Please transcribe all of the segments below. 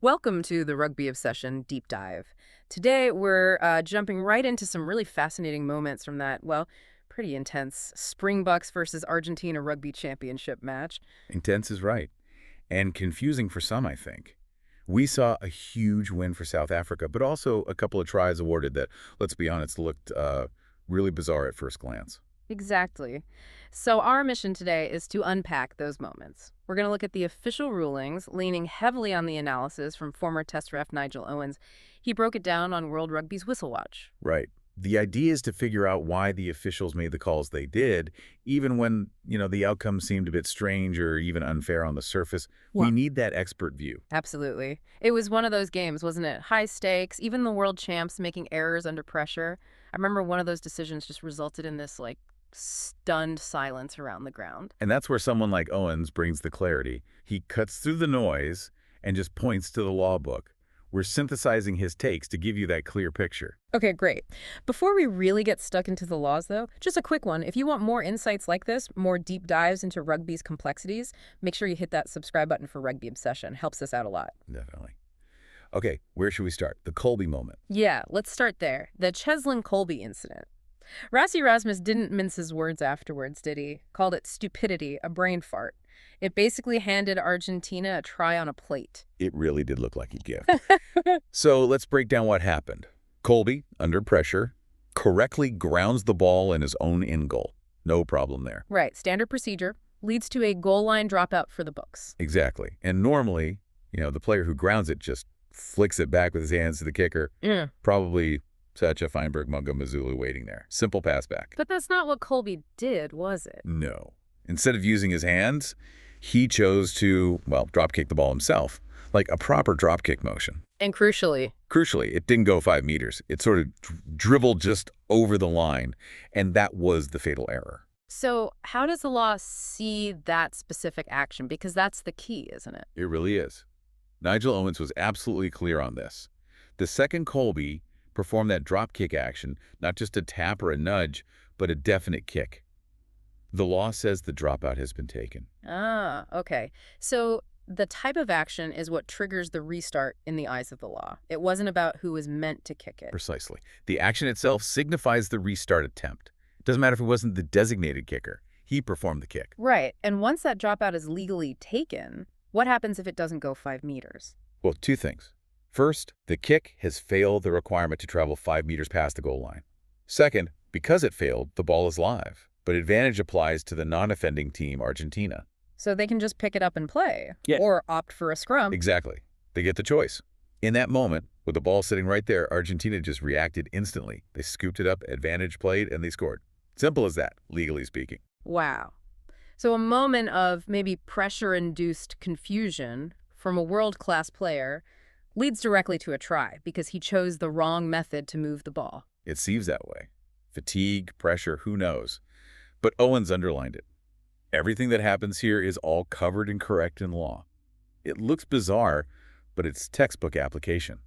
Welcome to the Rugby Obsession Deep Dive. Today, we're jumping right into some really fascinating moments from that, well, pretty intense Springboks versus Argentina Rugby Championship match. Intense is right. And confusing for some, I think. We saw a huge win for South Africa, but also a couple of tries awarded that, let's be honest, looked really bizarre at first glance. Exactly. So our mission today is to unpack those moments. We're going to look at the official rulings, leaning heavily on the analysis from former test ref Nigel Owens. He broke it down on World Rugby's Whistle Watch. Right. The idea is to figure out why the officials made the calls they did, even when, the outcome seemed a bit strange or even unfair on the surface. We need that expert view. Absolutely. It was one of those games, wasn't it? High stakes, even the world champs making errors under pressure. I remember one of those decisions just resulted in this, stunned silence around the ground. And that's where someone like Owens brings the clarity. He cuts through the noise and just points to the law book. We're synthesizing his takes to give you that clear picture. Okay, great. Before we really get stuck into the laws, though, just a quick one. If you want more insights like this, more deep dives into rugby's complexities, make sure you hit that subscribe button for Rugby Obsession. Helps us out a lot. Definitely. Okay, where should we start? The Kolbe moment. Yeah, let's start there. The Cheslin Kolbe incident. Rassi Rasmus didn't mince his words afterwards, did he? Called it stupidity, a brain fart. It basically handed Argentina a try on a plate. It really did look like a gift. So let's break down what happened. Kolbe, under pressure, correctly grounds the ball in his own in goal. No problem there. Right, standard procedure. Leads to a goal line dropout for the books. Exactly. And normally, the player who grounds it just flicks it back with his hands to the kicker. Yeah. Probably Sacha Feinberg Mungo Mazulu waiting there. Simple pass back. But that's not what Kolbe did, was it? No. Instead of using his hands, he chose to, drop kick the ball himself, like a proper drop kick motion. And crucially, it didn't go 5 meters. It sort of dribbled just over the line, and that was the fatal error. So how does the law see that specific action? Because that's the key, isn't it? It really is. Nigel Owens was absolutely clear on this. The second Kolbe performed that drop kick action, not just a tap or a nudge, but a definite kick. The law says the dropout has been taken. Ah, okay. So the type of action is what triggers the restart in the eyes of the law. It wasn't about who was meant to kick it. Precisely. The action itself signifies the restart attempt. It doesn't matter if it wasn't the designated kicker. He performed the kick. Right. And once that dropout is legally taken, what happens if it doesn't go 5 meters? Well, 2 things. First, the kick has failed the requirement to travel 5 meters past the goal line. Second, because it failed, the ball is live. But advantage applies to the non-offending team, Argentina. So they can just pick it up and play. Yeah. Or opt for a scrum. Exactly. They get the choice. In that moment, with the ball sitting right there, Argentina just reacted instantly. They scooped it up, advantage played, and they scored. Simple as that, legally speaking. Wow. So a moment of maybe pressure-induced confusion from a world-class player leads directly to a try because he chose the wrong method to move the ball. It seems that way. Fatigue, pressure, who knows? But Owens underlined it. Everything that happens here is all covered and correct in law. It looks bizarre, but it's textbook application.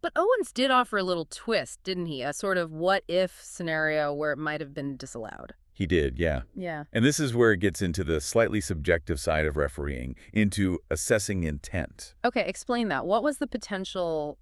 But Owens did offer a little twist, didn't he? A sort of what-if scenario where it might have been disallowed. He did, yeah. Yeah. And this is where it gets into the slightly subjective side of refereeing, into assessing intent. Okay, explain that. What was the potential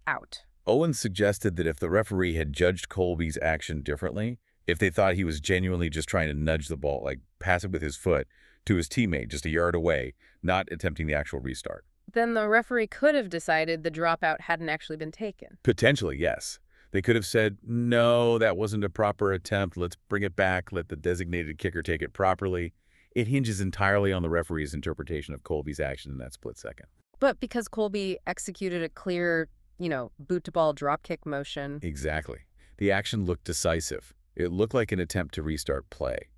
out? Owens suggested that if the referee had judged Kolbe's action differently, if they thought he was genuinely just trying to nudge the ball, like pass it with his foot, to his teammate just a yard away, not attempting the actual restart. Then the referee could have decided the dropout hadn't actually been taken. Potentially, yes. They could have said, no, that wasn't a proper attempt. Let's bring it back. Let the designated kicker take it properly. It hinges entirely on the referee's interpretation of Kolbe's action in that split second. But because Kolbe executed a clear, boot-to-ball dropkick motion. Exactly. The action looked decisive. It looked like an attempt to restart play.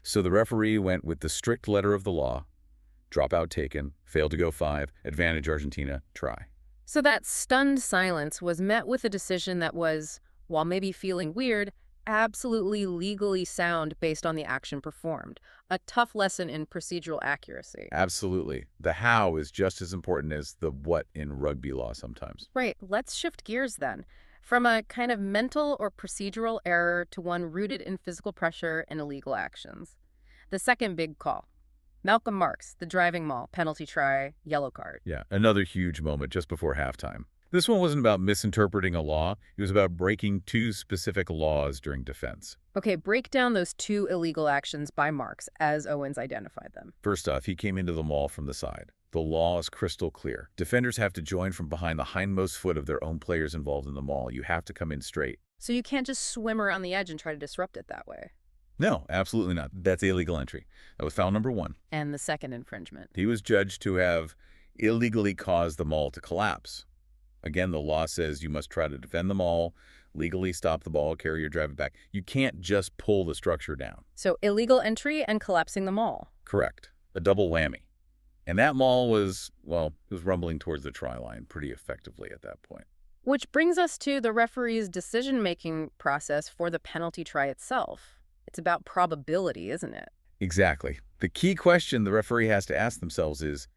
So the referee went with the strict letter of the law. Dropout taken, failed to go 5, advantage Argentina, try. So that stunned silence was met with a decision that was, while maybe feeling weird, absolutely legally sound based on the action performed. A tough lesson in procedural accuracy. Absolutely. The how is just as important as the what in rugby law sometimes. Right. Let's shift gears then. From a kind of mental or procedural error to one rooted in physical pressure and illegal actions. The second big call. Malcolm Marx, the driving maul, penalty try, yellow card. Yeah, another huge moment just before halftime. This one wasn't about misinterpreting a law. It was about breaking two specific laws during defense. Okay, break down those two illegal actions by Marx as Owens identified them. First off, he came into the maul from the side. The law is crystal clear. Defenders have to join from behind the hindmost foot of their own players involved in the maul. You have to come in straight. So you can't just swim around the edge and try to disrupt it that way. No, absolutely not. That's illegal entry. That was foul number one. And the second infringement. He was judged to have illegally caused the maul to collapse. Again, the law says you must try to defend the maul, legally stop the ball, carry or drive it back. You can't just pull the structure down. So illegal entry and collapsing the maul. Correct. A double whammy. And that maul was, well, it was rumbling towards the try line pretty effectively at that point. Which brings us to the referee's decision-making process for the penalty try itself. It's about probability, isn't it? Exactly. The key question the referee has to ask themselves is,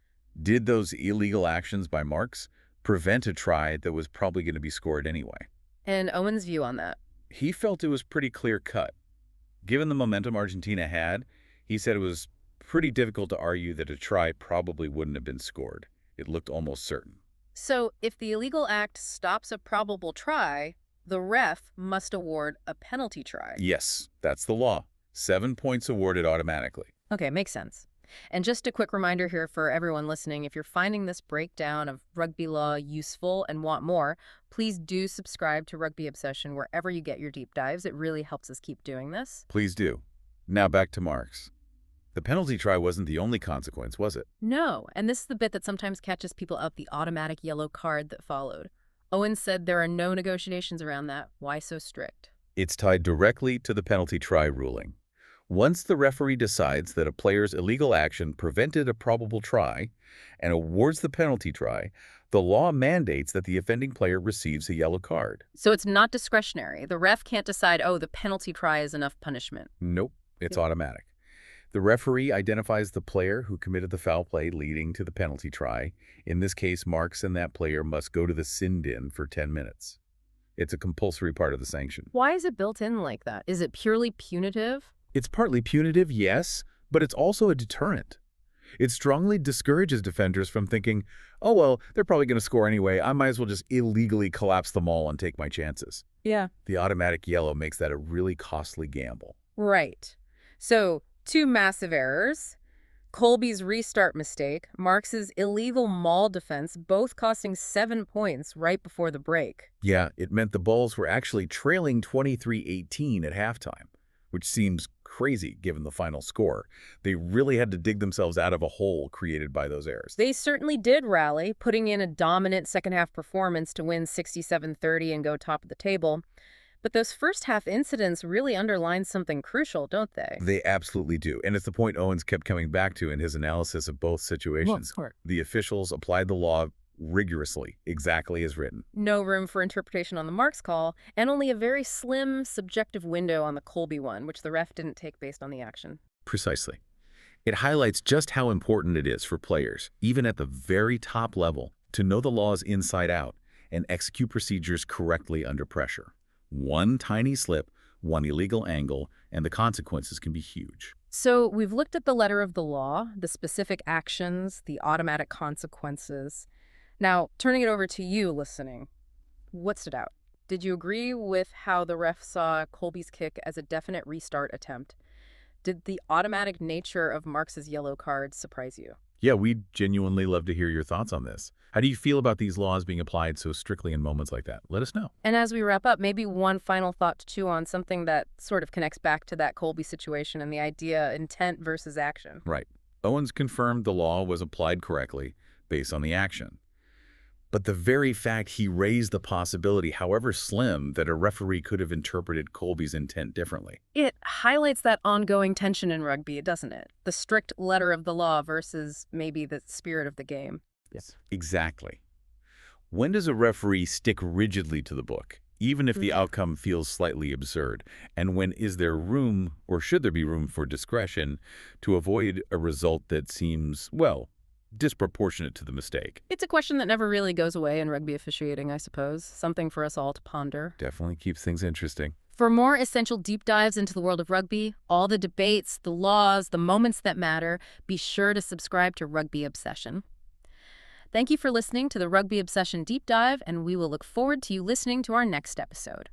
did those illegal actions by Marx prevent a try that was probably going to be scored anyway? And Owen's view on that? He felt it was pretty clear-cut. Given the momentum Argentina had, he said it was pretty difficult to argue that a try probably wouldn't have been scored. It looked almost certain. So if the illegal act stops a probable try, the ref must award a penalty try. Yes, that's the law. 7 points awarded automatically. Okay, makes sense. And just a quick reminder here for everyone listening, if you're finding this breakdown of rugby law useful and want more, please do subscribe to Rugby Obsession wherever you get your deep dives. It really helps us keep doing this. Please do. Now back to Marx. The penalty try wasn't the only consequence, was it? No, and this is the bit that sometimes catches people out, the automatic yellow card that followed. Owen said there are no negotiations around that. Why so strict? It's tied directly to the penalty try ruling. Once the referee decides that a player's illegal action prevented a probable try and awards the penalty try, the law mandates that the offending player receives a yellow card. So it's not discretionary. The ref can't decide, oh, the penalty try is enough punishment. Nope, it's automatic. The referee identifies the player who committed the foul play leading to the penalty try. In this case, Marx and that player must go to the sin bin for 10 minutes. It's a compulsory part of the sanction. Why is it built in like that? Is it purely punitive? It's partly punitive, yes, but it's also a deterrent. It strongly discourages defenders from thinking, oh, well, they're probably going to score anyway. I might as well just illegally collapse the maul and take my chances. Yeah. The automatic yellow makes that a really costly gamble. Right. So, two massive errors. Kolbe's restart mistake, Marx's illegal maul defense, both costing 7 points right before the break. Yeah, it meant the Bulls were actually trailing 23-18 at halftime, which seems crazy given the final score. They really had to dig themselves out of a hole created by those errors. They certainly did rally, putting in a dominant second-half performance to win 67-30 and go top of the table. But those first-half incidents really underline something crucial, don't they? They absolutely do. And it's the point Owens kept coming back to in his analysis of both situations. Well, the officials applied the law rigorously, exactly as written. No room for interpretation on the Marx call, and only a very slim, subjective window on the Kolbe one, which the ref didn't take based on the action. Precisely. It highlights just how important it is for players, even at the very top level, to know the laws inside out and execute procedures correctly under pressure. One tiny slip, one illegal angle, and the consequences can be huge. So we've looked at the letter of the law, the specific actions, the automatic consequences. Now, turning it over to you listening, what stood out? Did you agree with how the ref saw Kolbe's kick as a definite restart attempt? Did the automatic nature of Marx's yellow card surprise you? Yeah, we'd genuinely love to hear your thoughts on this. How do you feel about these laws being applied so strictly in moments like that? Let us know. And as we wrap up, maybe one final thought to chew on, something that sort of connects back to that Kolbe situation and the idea intent versus action. Right. Owens confirmed the law was applied correctly based on the action. But the very fact he raised the possibility, however slim, that a referee could have interpreted Kolbe's intent differently. It highlights that ongoing tension in rugby, doesn't it? The strict letter of the law versus maybe the spirit of the game. Yes. Exactly. When does a referee stick rigidly to the book, even if the outcome feels slightly absurd? And when is there room, or should there be room for discretion, to avoid a result that seems, well, disproportionate to the mistake? It's a question that never really goes away in rugby officiating, I suppose. Something for us all to ponder. Definitely keeps things interesting. For more essential deep dives into the world of rugby, all the debates, the laws, the moments that matter, be sure to subscribe to Rugby Obsession. Thank you for listening to the Rugby Obsession Deep Dive, and we will look forward to you listening to our next episode.